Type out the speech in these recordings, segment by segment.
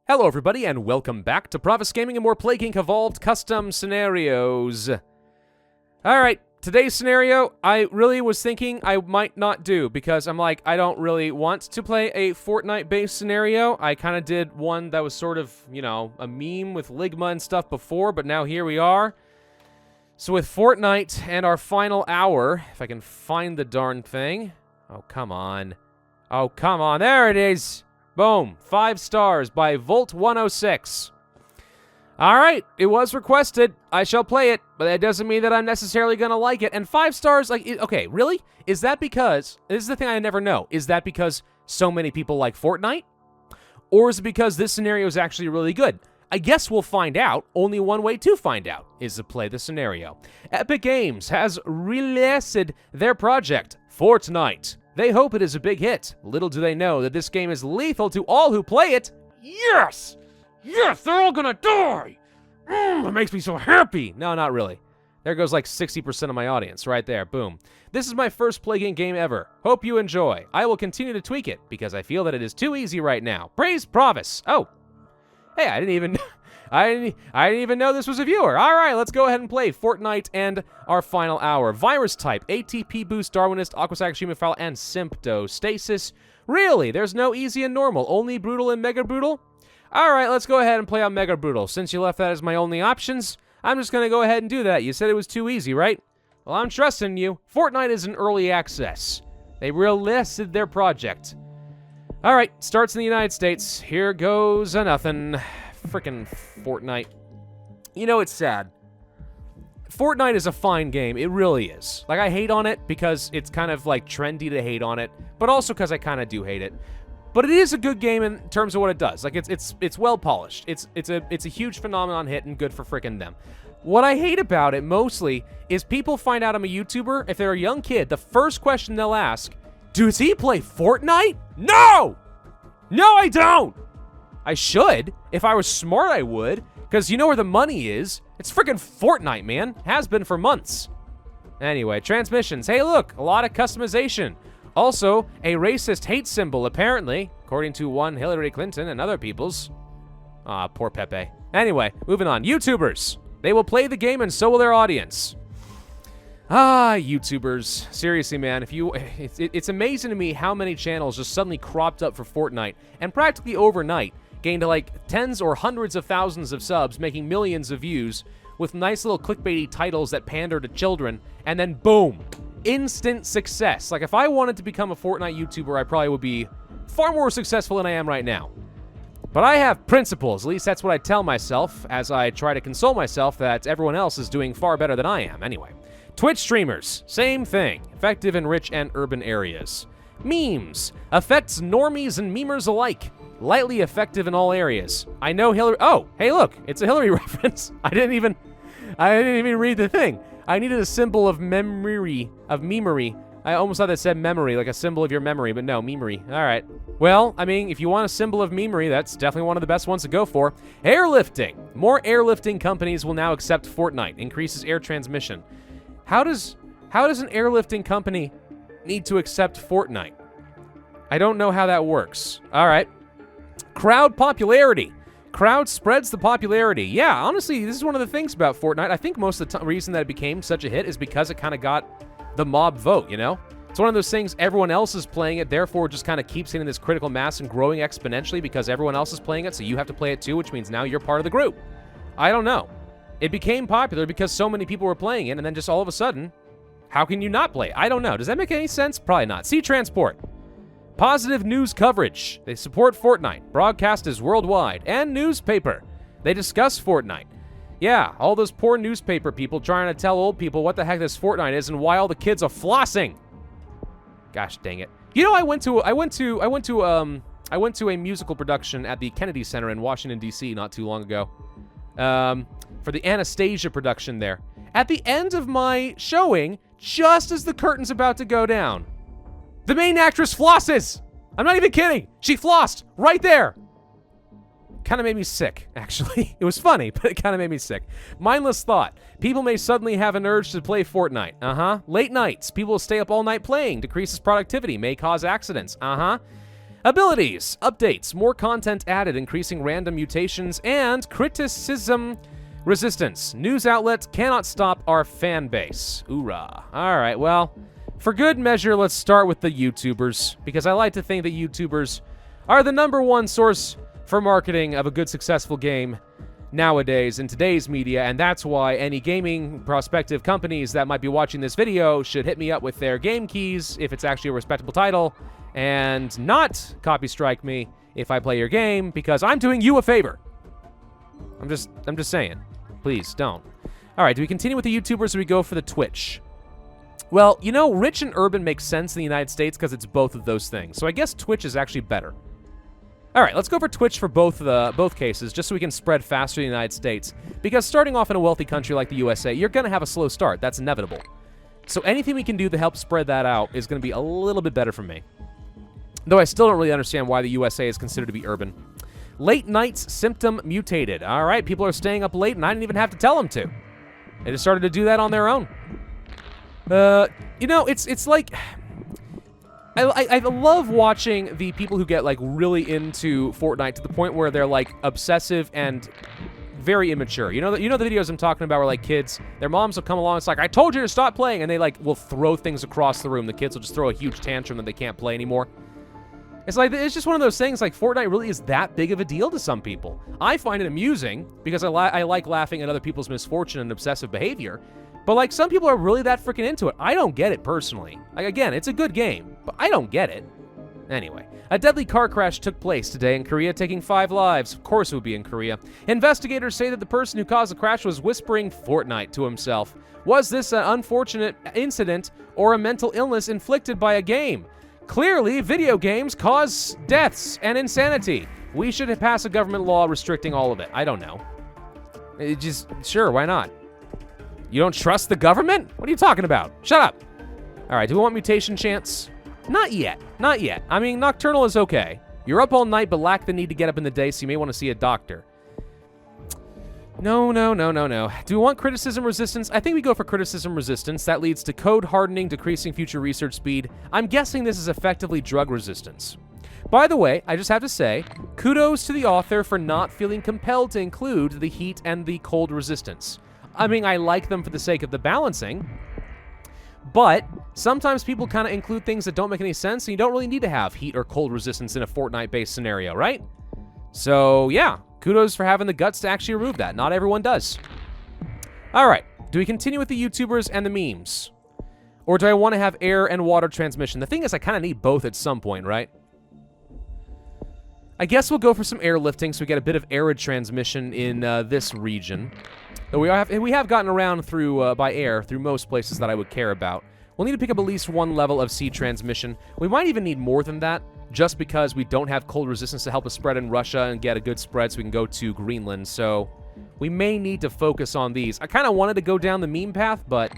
Hello everybody, and welcome back to Pravus Gaming and more Plague Inc. Evolved Custom Scenarios. Alright, today's scenario, I really was thinking I might not do, because I'm like, I don't really want to play a Fortnite-based scenario. I kind of did one that was sort of, you know, a meme with Ligma and stuff before, but now here we are. So with Fortnite and our final hour, if I can find the darn thing. Oh, come on. Oh, come on, there it is! Boom. 5 stars by Volt106. Alright, it was requested. I shall play it, but that doesn't mean that I'm necessarily gonna like it. And 5 stars, like, okay, really? Is that because, this is the thing I never know, is that because so many people like Fortnite? Or is it because this scenario is actually really good? I guess we'll find out. Only one way to find out is to play the scenario. Epic Games has released their project, Fortnite. They hope it is a big hit. Little do they know that this game is lethal to all who play it. Yes! Yes, they're all gonna die! It makes me so happy! No, not really. There goes like 60% of my audience right there. Boom. This is my first Plague Inc. game ever. Hope you enjoy. I will continue to tweak it because I feel that it is too easy right now. Praise Pravus. Oh. Hey, I didn't even... I didn't even know this was a viewer. All right, let's go ahead and play Fortnite and our final hour. Virus type, ATP boost, Darwinist, Aquasac, Humophile, and Symptostasis. Really? There's no easy and normal, only brutal and mega brutal? All right, let's go ahead and play on mega brutal. Since you left that as my only options, I'm just gonna go ahead and do that. You said it was too easy, right? Well, I'm trusting you. Fortnite is in early access. They released their project. All right, starts in the United States. Here goes a nothing. Frickin' Fortnite. You know, it's sad. Fortnite is a fine game. It really is. Like, I hate on it because it's kind of, like, trendy to hate on it, but also because I kind of do hate it. But it is a good game in terms of what it does. Like, it's well polished. It's a huge phenomenon hit and good for frickin' them. What I hate about it mostly is people find out I'm a YouTuber. If they're a young kid, the first question they'll ask, does he play Fortnite? No! No, I don't! I should. If I was smart, I would. Because you know where the money is. It's freaking Fortnite, man. Has been for months. Anyway, transmissions. Hey, look. A lot of customization. Also, a racist hate symbol, apparently. According to one Hillary Clinton and other people's. Ah, poor Pepe. Anyway, moving on. YouTubers. They will play the game and so will their audience. Ah, YouTubers. Seriously, man, it's amazing to me how many channels just suddenly cropped up for Fortnite and practically overnight gained like tens or hundreds of thousands of subs, making millions of views with nice little clickbaity titles that pander to children, and then boom, instant success. Like, if I wanted to become a Fortnite YouTuber, I probably would be far more successful than I am right now. But I have principles, at least that's what I tell myself, as I try to console myself that everyone else is doing far better than I am. Anyway. Twitch streamers, same thing. Effective in rich and urban areas. Memes, affects normies and memers alike. Lightly effective in all areas. I know Hillary. Oh, hey, look, it's a Hillary reference. I didn't even read the thing. I needed a symbol of memory. I almost thought that said memory, like a symbol of your memory, but no, memory. All right. Well, I mean, if you want a symbol of memory, that's definitely one of the best ones to go for. Airlifting. More airlifting companies will now accept Fortnite. Increases air transmission. How does an airlifting company need to accept Fortnite? I don't know how that works. All right. Crowd popularity. Crowd spreads the popularity. Yeah, honestly, this is one of the things about Fortnite. I think most of the reason that it became such a hit is because it kind of got the mob vote, you know? It's one of those things, everyone else is playing it, therefore just kind of keeps hitting this critical mass and growing exponentially because everyone else is playing it, so you have to play it too, which means now you're part of the group. I don't know. It became popular because so many people were playing it, and then just all of a sudden, how can you not play it? I don't know. Does that make any sense? Probably not. Sea transport. Positive news coverage. They support Fortnite. Broadcast is worldwide. And newspaper. They discuss Fortnite. Yeah, all those poor newspaper people trying to tell old people what the heck this Fortnite is and why all the kids are flossing. Gosh dang it. You know, I went to a musical production at the Kennedy Center in Washington, D.C. not too long ago. For the Anastasia production there. At the end of my showing, just as the curtain's about to go down, the main actress flosses! I'm not even kidding! She flossed! Right there! Kind of made me sick, actually. It was funny, but it kind of made me sick. Mindless thought. People may suddenly have an urge to play Fortnite. Late nights. People will stay up all night playing. Decreases productivity. May cause accidents. Abilities, updates, more content added, increasing random mutations, and criticism resistance. News outlet cannot stop our fan base. Hoorah. All right, well, for good measure, let's start with the YouTubers, because I like to think that YouTubers are the #1 source for marketing of a good, successful game nowadays in today's media, and that's why any gaming prospective companies that might be watching this video should hit me up with their game keys if it's actually a respectable title, and not copy strike me if I play your game, because I'm doing you a favor. I'm just saying. Please, don't. All right, do we continue with the YouTubers or we go for the Twitch? Well, you know, rich and urban makes sense in the United States because it's both of those things. So I guess Twitch is actually better. All right, let's go for Twitch for both cases, just so we can spread faster in the United States. Because starting off in a wealthy country like the USA, you're going to have a slow start. That's inevitable. So anything we can do to help spread that out is going to be a little bit better for me. Though I still don't really understand why the USA is considered to be urban. Late nights symptom mutated. All right, people are staying up late, and I didn't even have to tell them to. They just started to do that on their own. You know, it's like... I love watching the people who get, like, really into Fortnite to the point where they're, like, obsessive and very immature. You know the videos I'm talking about where, like, kids, their moms will come along, it's like, I told you to stop playing, and they, like, will throw things across the room. The kids will just throw a huge tantrum that they can't play anymore. It's like, it's just one of those things, like, Fortnite really is that big of a deal to some people. I find it amusing, because I like laughing at other people's misfortune and obsessive behavior. But, like, some people are really that freaking into it. I don't get it, personally. Like, again, it's a good game, but I don't get it. Anyway, a deadly car crash took place today in Korea, taking 5 lives. Of course it would be in Korea. Investigators say that the person who caused the crash was whispering Fortnite to himself. Was this an unfortunate incident or a mental illness inflicted by a game? Clearly, video games cause deaths and insanity. We should pass a government law restricting all of it. I don't know. Sure, why not? You don't trust the government? What are you talking about? Shut up. All right, do we want mutation chance? Not yet. Not yet. I mean, nocturnal is okay. You're up all night but lack the need to get up in the day, so you may want to see a doctor. No. Do we want criticism resistance? I think we go for criticism resistance. That leads to code hardening, decreasing future research speed. I'm guessing this is effectively drug resistance. By the way, I just have to say, kudos to the author for not feeling compelled to include the heat and the cold resistance. I mean, I like them for the sake of the balancing, but sometimes people kind of include things that don't make any sense, and you don't really need to have heat or cold resistance in a Fortnite-based scenario, right? So, yeah, kudos for having the guts to actually remove that. Not everyone does. All right, do we continue with the YouTubers and the memes? Or do I want to have air and water transmission? The thing is, I kind of need both at some point, right? I guess we'll go for some airlifting so we get a bit of arid transmission in this region. Though we have gotten around through by air through most places that I would care about. We'll need to pick up at least 1 level of sea transmission. We might even need more than that, just because we don't have cold resistance to help us spread in Russia and get a good spread so we can go to Greenland. So we may need to focus on these. I kind of wanted to go down the meme path, but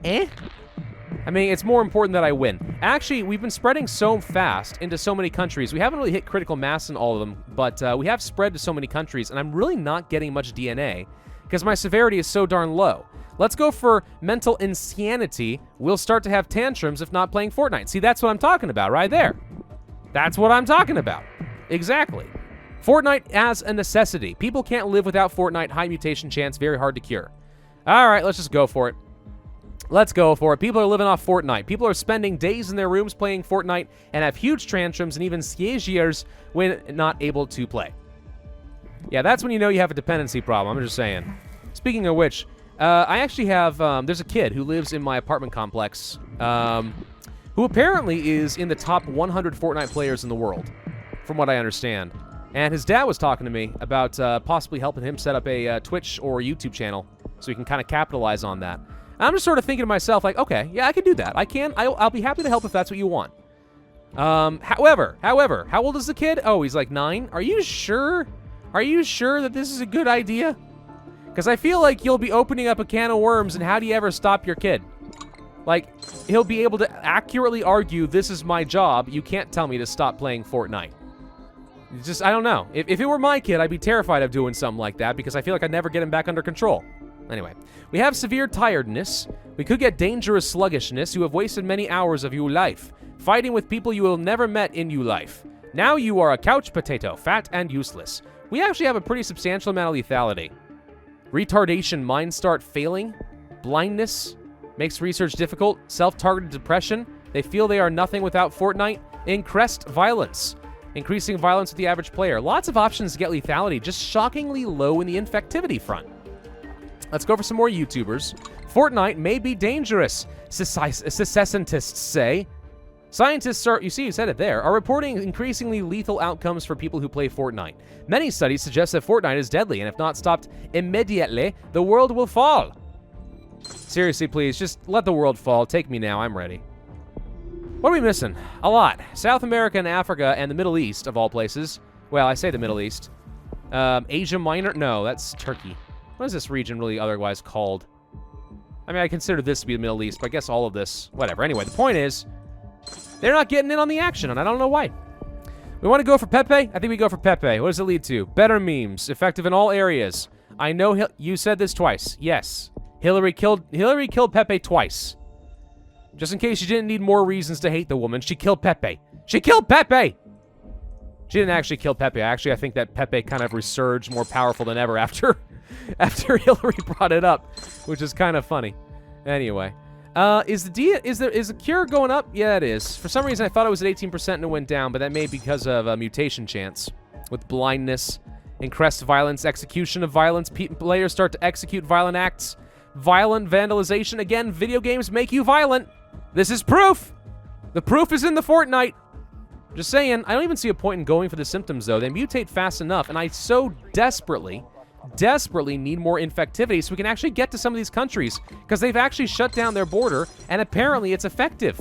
I mean, it's more important that I win. Actually, we've been spreading so fast into so many countries. We haven't really hit critical mass in all of them, but we have spread to so many countries, and I'm really not getting much DNA because my severity is so darn low. Let's go for mental insanity. We'll start to have tantrums if not playing Fortnite. See, that's what I'm talking about right there. That's what I'm talking about. Exactly. Fortnite as a necessity. People can't live without Fortnite. High mutation chance, very hard to cure. All right, let's just go for it. Let's go for it. People are living off Fortnite. People are spending days in their rooms playing Fortnite and have huge tantrums and even seizures when not able to play. Yeah, that's when you know you have a dependency problem. I'm just saying. Speaking of which, I actually have, there's a kid who lives in my apartment complex who apparently is in the top 100 Fortnite players in the world, from what I understand. And his dad was talking to me about possibly helping him set up a Twitch or YouTube channel so he can kind of capitalize on that. And I'm just sort of thinking to myself, like, okay, yeah, I can do that. I'll be happy to help if that's what you want. However, how old is the kid? Oh, he's like 9. Are you sure? Are you sure that this is a good idea? Because I feel like you'll be opening up a can of worms, and how do you ever stop your kid? Like, he'll be able to accurately argue, this is my job, you can't tell me to stop playing Fortnite. It's just, I don't know. If it were my kid, I'd be terrified of doing something like that, because I feel like I'd never get him back under control. Anyway, we have severe tiredness. We could get dangerous sluggishness. You have wasted many hours of your life, fighting with people you will never met in your life. Now you are a couch potato, fat and useless. We actually have a pretty substantial amount of lethality. Retardation, minds start failing. Blindness makes research difficult. Self-targeted depression. They feel they are nothing without Fortnite. Increased violence. Increasing violence with the average player. Lots of options to get lethality, just shockingly low in the infectivity front. Let's go for some more YouTubers. Fortnite may be dangerous, secessionists say. Scientists are, you see, you said it there, are reporting increasingly lethal outcomes for people who play Fortnite. Many studies suggest that Fortnite is deadly, and if not stopped immediately, the world will fall. Seriously, please, just let the world fall. Take me now, I'm ready. What are we missing? A lot. South America and Africa and the Middle East, of all places. Well, I say the Middle East. Asia Minor? No, that's Turkey. What is this region really otherwise called? I mean, I consider this to be the Middle East, but I guess all of this, whatever. Anyway, the point is, they're not getting in on the action, and I don't know why. We want to go for Pepe? I think we go for Pepe. What does it lead to? Better memes. Effective in all areas. I know you said this twice. Yes. Hillary killed Pepe twice. Just in case you didn't need more reasons to hate the woman, she killed Pepe. She killed Pepe! She didn't actually kill Pepe. Actually, I think that Pepe kind of resurged more powerful than ever after Hillary brought it up, which is kind of funny. Anyway. Is the cure going up? Yeah, it is. For some reason, I thought it was at 18% and it went down, but that may be because of a mutation chance. With blindness, increased violence, execution of violence, players start to execute violent acts, violent vandalization. Again, video games make you violent. This is proof. The proof is in the Fortnite. Just saying, I don't even see a point in going for the symptoms, though. They mutate fast enough, and I so desperately need more infectivity so we can actually get to some of these countries, because they've actually shut down their border, and apparently it's effective.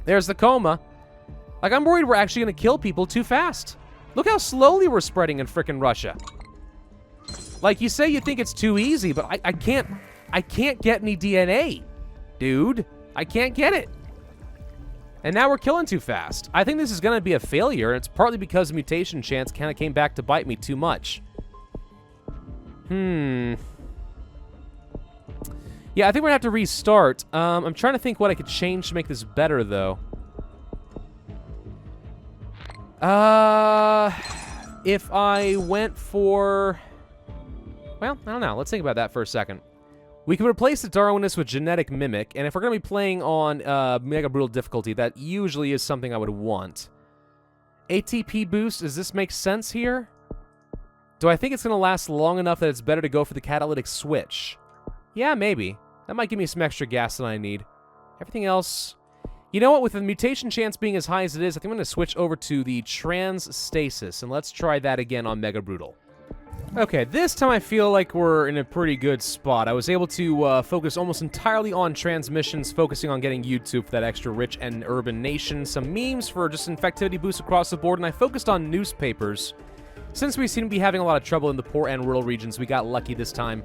There's the coma. Like, I'm worried we're actually going to kill people too fast. Look how slowly we're spreading in frickin' Russia. Like, you say you think it's too easy, but I can't get any DNA, dude. I can't get it. And now we're killing too fast. I think this is going to be a failure, and it's partly because the mutation chance kind of came back to bite me too much. Yeah, I think we're gonna have to restart. I'm trying to think what I could change to make this better, though. If I went for... Well, I don't know. Let's think about that for a second. We could replace the Darwinist with Genetic Mimic, and if we're gonna be playing on Mega Brutal difficulty, that usually is something I would want. ATP boost, does this make sense here? Do I think it's going to last long enough that it's better to go for the catalytic switch? Yeah, maybe. That might give me some extra gas than I need. Everything else... You know what? With the mutation chance being as high as it is, I think I'm going to switch over to the Transstasis, and let's try that again on Mega Brutal. Okay, this time I feel like we're in a pretty good spot. I was able to focus almost entirely on transmissions, focusing on getting YouTube for that extra rich and urban nation, some memes for just infectivity boosts across the board, and I focused on newspapers. Since we seem to be having a lot of trouble in the poor and rural regions, we got lucky this time,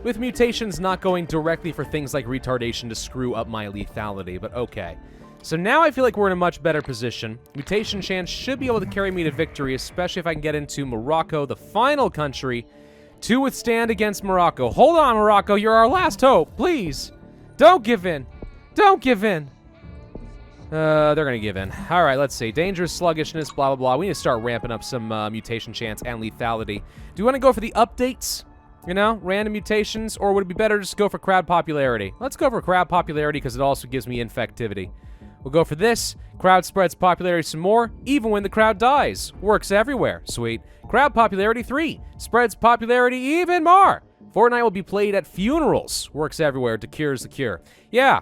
with mutations not going directly for things like retardation to screw up my lethality, but okay. So now I feel like we're in a much better position. Mutation chance should be able to carry me to victory, especially if I can get into Morocco, the final country, to withstand against Morocco. Hold on, Morocco, you're our last hope, please. Don't give in. Don't give in. They're gonna give in. All right, let's see. Dangerous sluggishness, blah, blah, blah. We need to start ramping up some mutation chance and lethality. Do you want to go for the updates? You know, random mutations? Or would it be better just to go for crowd popularity? Let's go for crowd popularity because it also gives me infectivity. We'll go for this. Crowd spreads popularity some more, even when the crowd dies. Works everywhere. Sweet. Crowd popularity 3. Spreads popularity even more. Fortnite will be played at funerals. Works everywhere. To cures the cure. Yeah.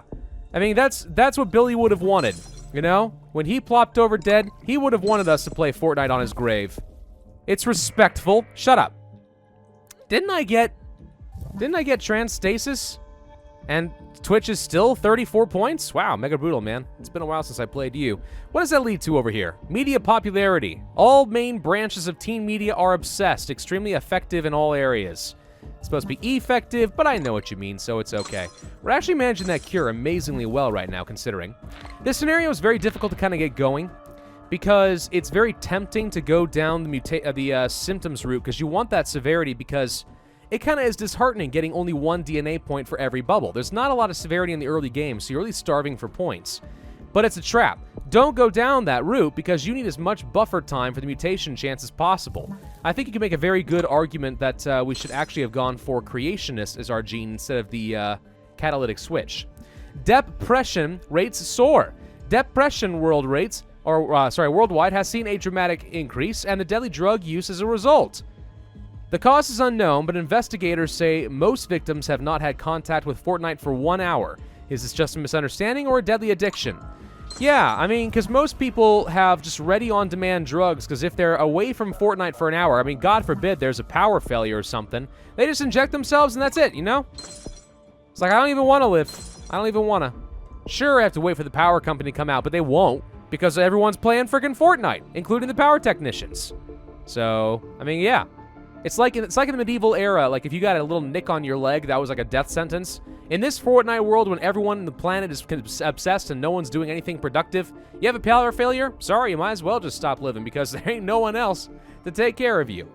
I mean, that's what Billy would have wanted, you know? When he plopped over dead, he would have wanted us to play Fortnite on his grave. It's respectful. Shut up. Didn't I get Transstasis? And Twitch is still 34 points? Wow, Mega Brutal, man. It's been a while since I played you. What does that lead to over here? Media popularity. All main branches of teen media are obsessed. Extremely effective in all areas. It's supposed to be effective, but I know what you mean, so it's okay. We're actually managing that cure amazingly well right now, considering. This scenario is very difficult to kind of get going, because it's very tempting to go down the symptoms route, because you want that severity, because it kind of is disheartening getting only 1 DNA point for every bubble. There's not a lot of severity in the early game, so you're really starving for points. But it's a trap. don't go down that route because you need as much buffer time for the mutation chance as possible. I think you can make a very good argument that we should actually have gone for creationist as our gene instead of the catalytic switch. Depression rates soar. Depression worldwide has seen a dramatic increase, and the deadly drug use as a result. The cause is unknown, but investigators say most victims have not had contact with Fortnite for 1 hour. Is this just a misunderstanding or a deadly addiction? Yeah, I mean, because most people have just ready-on-demand drugs, because if they're away from Fortnite for an hour, I mean, God forbid there's a power failure or something, they just inject themselves and that's it, you know? It's like, I don't even want to live. I don't even want to. Sure, I have to wait for the power company to come out, but they won't, because everyone's playing freaking Fortnite, including the power technicians. So, I mean, yeah. It's like in the medieval era, like if you got a little nick on your leg, that was like a death sentence. In this Fortnite world, when everyone on the planet is obsessed and no one's doing anything productive, you have a power failure? Sorry, you might as well just stop living because there ain't no one else to take care of you.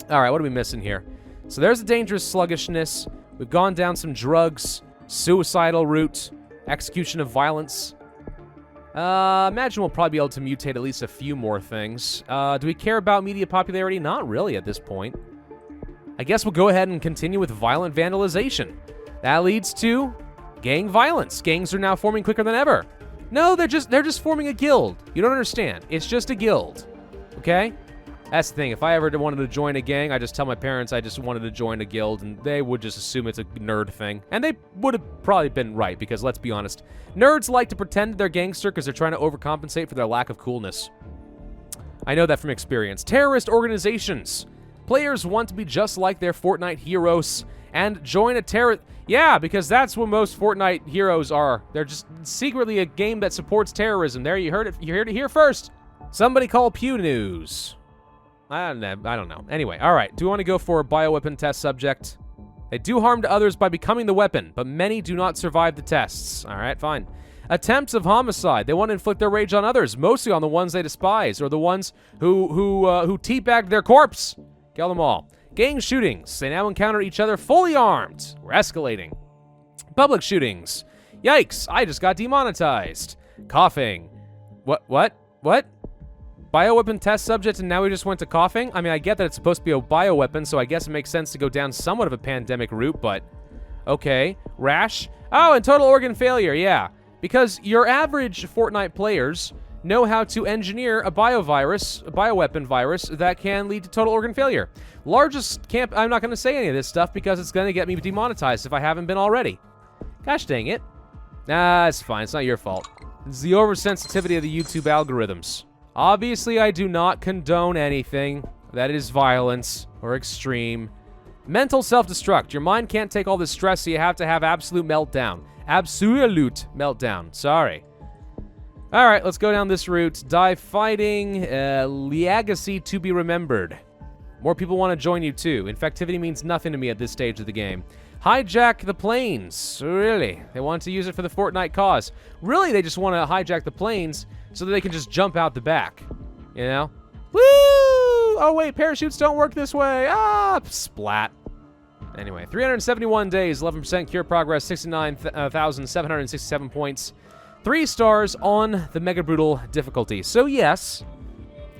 All right, what are we missing here? So there's a dangerous sluggishness. We've gone down some drugs, suicidal route, execution of violence. Imagine we'll probably be able to mutate at least a few more things. Do we care about media popularity? Not really at this point. I guess we'll go ahead and continue with violent vandalization. That leads to gang violence. Gangs are now forming quicker than ever. No, they're just forming a guild. You don't understand. It's just a guild. Okay? That's the thing. If I ever wanted to join a gang, I just tell my parents I just wanted to join a guild, and they would just assume it's a nerd thing. And they would have probably been right, because let's be honest, nerds like to pretend that they're gangster because they're trying to overcompensate for their lack of coolness. I know that from experience. Terrorist organizations. Players want to be just like their Fortnite heroes and join a terror... Yeah, because that's what most Fortnite heroes are. They're just secretly a game that supports terrorism. There, you heard it. You heard it here first. Somebody call Pew News. I don't know. Anyway, all right. Do we want to go for a bioweapon test subject? They do harm to others by becoming the weapon, but many do not survive the tests. All right, fine. Attempts of homicide. They want to inflict their rage on others, mostly on the ones they despise, or the ones who teabagged their corpse. Kill them all. Gang shootings. They now encounter each other fully armed. We're escalating. Public shootings. Yikes, I just got demonetized. Coughing. What? Bioweapon test subject, and now we just went to coughing? I mean, I get that it's supposed to be a bioweapon, so I guess it makes sense to go down somewhat of a pandemic route, but... Okay. Rash? Oh, and total organ failure, yeah. Because your average Fortnite players know how to engineer a bioweapon virus that can lead to total organ failure. Largest camp... I'm not going to say any of this stuff because it's going to get me demonetized if I haven't been already. Gosh dang it. Nah, it's fine. It's not your fault. It's the oversensitivity of the YouTube algorithms. Obviously, I do not condone anything that is violence or extreme. Mental self-destruct. Your mind can't take all this stress, so you have to have absolute meltdown. Absolute meltdown. Sorry. All right, let's go down this route. Die fighting. Legacy to be remembered. More people want to join you, too. Infectivity means nothing to me at this stage of the game. Hijack the planes. Really? They want to use it for the Fortnite cause. Really, they just want to hijack the planes so that they can just jump out the back. You know? Woo! Oh, wait, parachutes don't work this way. Ah, splat. Anyway, 371 days, 11% cure progress, 69,767 points. 3 stars on the Mega Brutal difficulty. So, yes,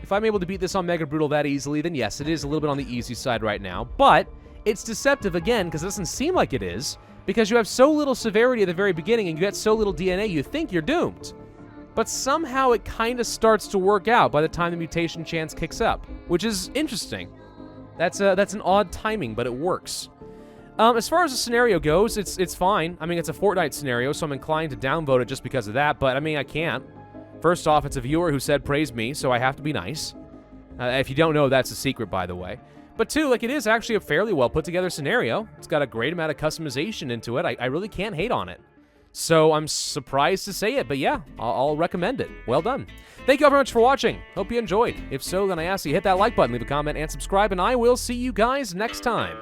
if I'm able to beat this on Mega Brutal that easily, then yes, it is a little bit on the easy side right now. But it's deceptive, again, because it doesn't seem like it is, because you have so little severity at the very beginning and you get so little DNA, you think you're doomed. But somehow it kind of starts to work out by the time the mutation chance kicks up, which is interesting. That's an odd timing, but it works. As far as the scenario goes, it's fine. I mean, it's a Fortnite scenario, so I'm inclined to downvote it just because of that, but I mean, I can't. First off, it's a viewer who said praise me, so I have to be nice. If you don't know, that's a secret, by the way. But two, like, it is actually a fairly well put together scenario. It's got a great amount of customization into it. I really can't hate on it. So I'm surprised to say it, but yeah, I'll recommend it. Well done. Thank you all very much for watching. Hope you enjoyed. If so, then I ask you hit that like button, leave a comment, and subscribe, and I will see you guys next time.